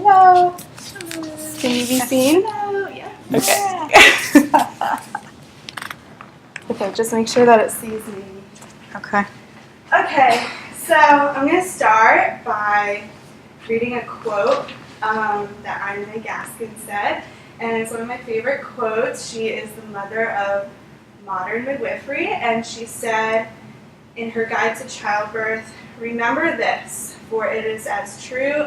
Hello. Can you be seen? Hello. Yeah. Okay. Okay, just make sure that it sees me. Okay. Okay, so I'm going to start by reading a quote that Ina Gaskin said, and it's one of my favorite quotes. She is the mother of modern midwifery, and she said in her guide to childbirth, "Remember this, for it is as true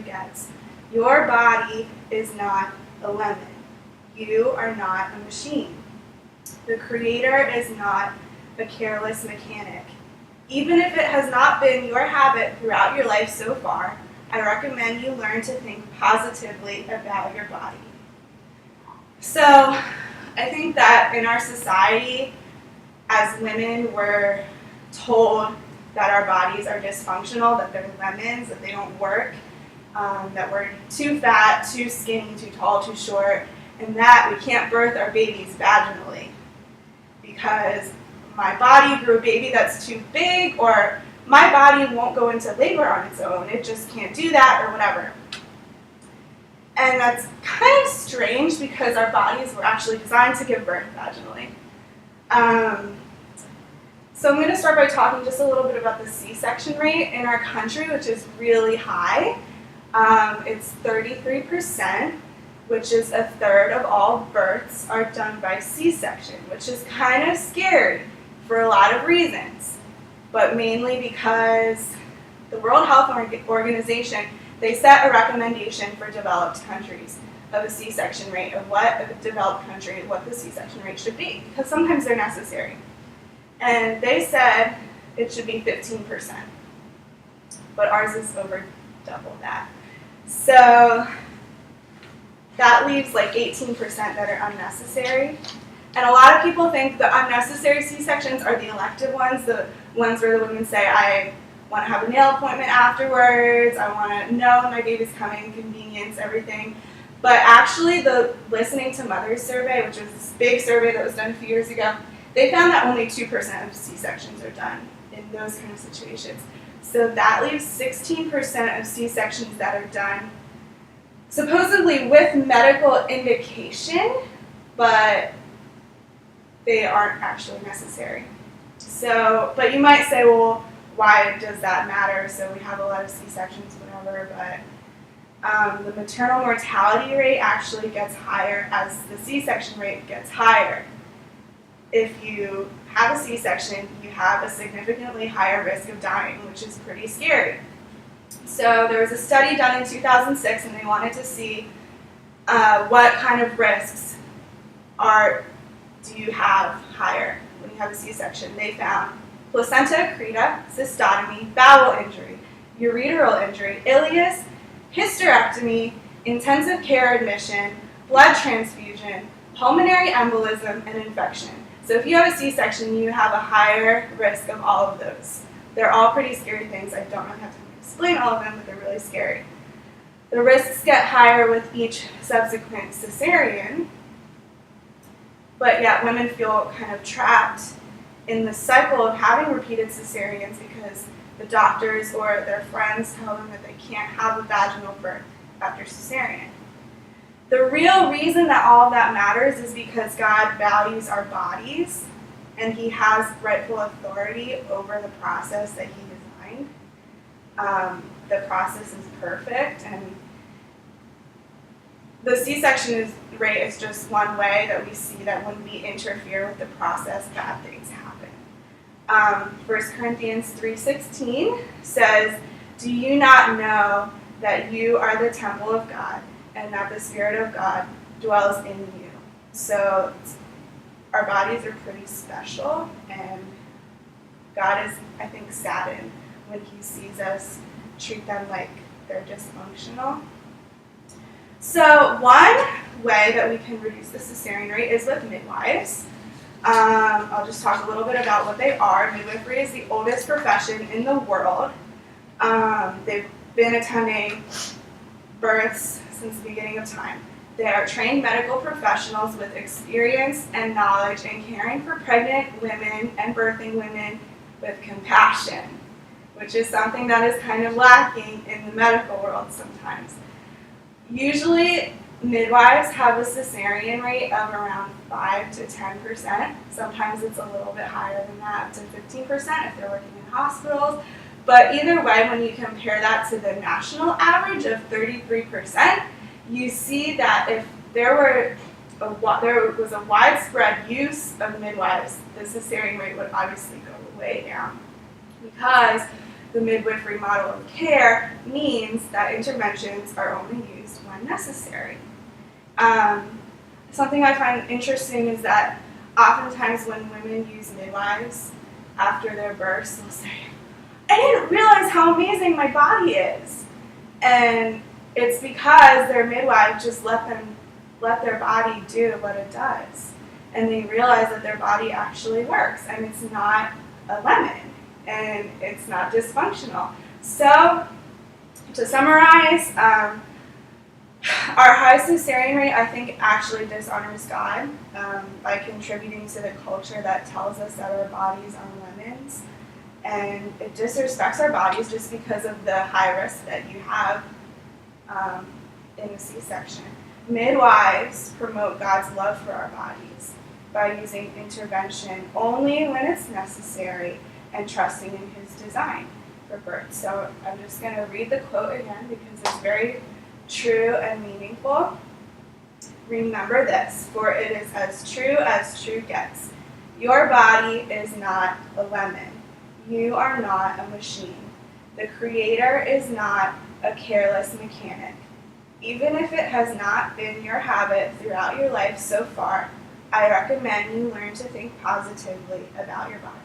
gets. Your body is not a lemon. You are not a machine. The Creator is not a careless mechanic. Even if it has not been your habit throughout your life so far, I recommend you learn to think positively about your body." So I think that in our society, as women, we're told that our bodies are dysfunctional, that they're lemons, that they don't work, that we're too fat, too skinny, too tall, too short, and that we can't birth our babies vaginally because my body grew a baby that's too big, or my body won't go into labor on its own, it just can't do that, or whatever. And that's kind of strange because our bodies were actually designed to give birth vaginally. So I'm going to start by talking just a little bit about the C-section rate in our country, which is really high. It's 33%, which is a third of all births are done by C-section, which is kind of scary for a lot of reasons, but mainly because the World Health Organization, they set a recommendation for developed countries of a C-section rate of what a developed country, what the C-section rate should be, because sometimes they're necessary. And they said it should be 15%, but ours is over double that. So that leaves like 18% that are unnecessary. And a lot of people think the unnecessary C-sections are the elective ones, the ones where the women say, I want to have a nail appointment afterwards, I want to know when my baby's coming, convenience, everything. But actually, the Listening to Mothers survey, which was this big survey that was done a few years ago, they found that only 2% of C-sections are done in those kind of situations. So that leaves 16% of C-sections that are done supposedly with medical indication, but they aren't actually necessary. So, but you might say, well, why does that matter? So we have a lot of C-sections, whatever, but the maternal mortality rate actually gets higher as the C-section rate gets higher. If you have a C-section, you have a significantly higher risk of dying, which is pretty scary. So there was a study done in 2006, and they wanted to see what kind of risks do you have higher when you have a C-section. They found placenta accreta, cystotomy, bowel injury, ureteral injury, ileus, hysterectomy, intensive care admission, blood transfusion, pulmonary embolism, and infection. So if you have a C-section, you have a higher risk of all of those. They're all pretty scary things. I don't really have to explain all of them, but they're really scary. The risks get higher with each subsequent cesarean, but yet women feel kind of trapped in the cycle of having repeated cesareans because the doctors or their friends tell them that they can't have a vaginal birth after cesarean. The real reason that all of that matters is because God values our bodies and He has rightful authority over the process that He designed. The process is perfect, and the C-section rate is just one way that we see that when we interfere with the process, bad things happen. 1 Corinthians 3:16 says, "Do you not know that you are the temple of God, and that the Spirit of God dwells in you?" So our bodies are pretty special, and God is, I think, saddened when He sees us treat them like they're dysfunctional. So one way that we can reduce the cesarean rate is with midwives. I'll just talk a little bit about what they are. Midwifery is the oldest profession in the world. They've been attending births since the beginning of time. They are trained medical professionals with experience and knowledge in caring for pregnant women and birthing women with compassion, which is something that is kind of lacking in the medical world sometimes. Usually, midwives have a cesarean rate of around 5 to 10%. Sometimes it's a little bit higher than that, up to 15% if they're working in hospitals. But either way, when you compare that to the national average of 33%, you see that if there was a widespread use of midwives, the cesarean rate would obviously go way down, because the midwifery model of care means that interventions are only used when necessary. Something I find interesting is that oftentimes when women use midwives after their births, they'll say, "I didn't realize how amazing my body is." And it's because their midwife just let their body do what it does. And they realize that their body actually works, and it's not a lemon, and it's not dysfunctional. So, to summarize, our high cesarean rate, I think, actually dishonors God by contributing to the culture that tells us that our bodies are lemons. And it disrespects our bodies just because of the high risk that you have in a C-section. Midwives promote God's love for our bodies by using intervention only when it's necessary and trusting in His design for birth. So I'm just going to read the quote again because it's very true and meaningful. "Remember this, for it is as true gets. Your body is not a lemon. You are not a machine. The Creator is not a careless mechanic. Even if it has not been your habit throughout your life so far, I recommend you learn to think positively about your body."